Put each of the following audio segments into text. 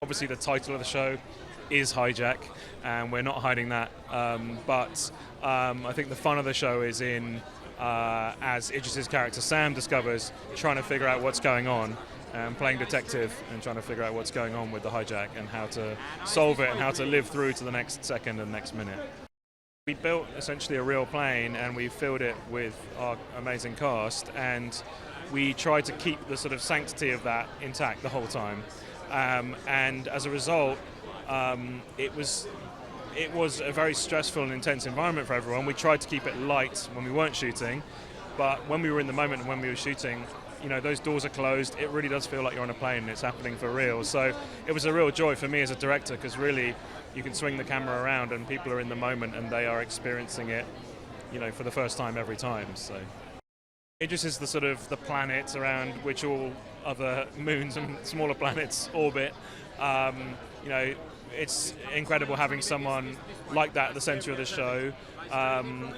Obviously the title of the show is Hijack, and we're not hiding that, but I think the fun of the show is in, as Idris's character Sam discovers, trying to figure out what's going on, and playing detective and trying to figure out what's going on with the hijack and how to solve it and how to live through to the next second and next minute. We built essentially a real plane and we filled it with our amazing cast, and we tried to keep the sort of sanctity of that intact the whole time. And as a result, it was a very stressful and intense environment for everyone. We tried to keep it light when we weren't shooting, but when we were in the moment and when we were shooting, you know, those doors are closed. It really does feel like you're on a plane and it's happening for real. So it was a real joy for me as a director, because really you can swing the camera around and people are in the moment and they are experiencing it, you know, for the first time every time. So Idris is the sort of the planet around which all other moons and smaller planets orbit. You know, it's incredible having someone like that at the center of the show,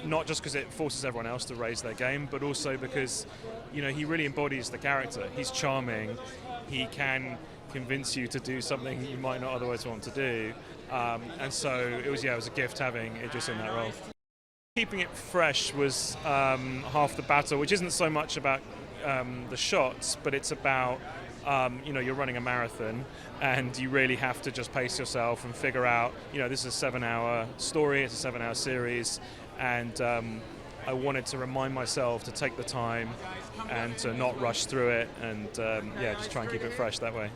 not just because it forces everyone else to raise their game, but also because, you know, he really embodies the character. He's charming. He can convince you to do something you might not otherwise want to do, and so it was a gift having Idris in that role. Keeping it fresh was half the battle, which isn't so much about the shots, but it's about you know, you're running a marathon and you really have to just pace yourself and figure out, you know, this is a 7-hour story, it's a 7-hour series, and I wanted to remind myself to take the time and to not rush through it, and just try and keep it fresh that way.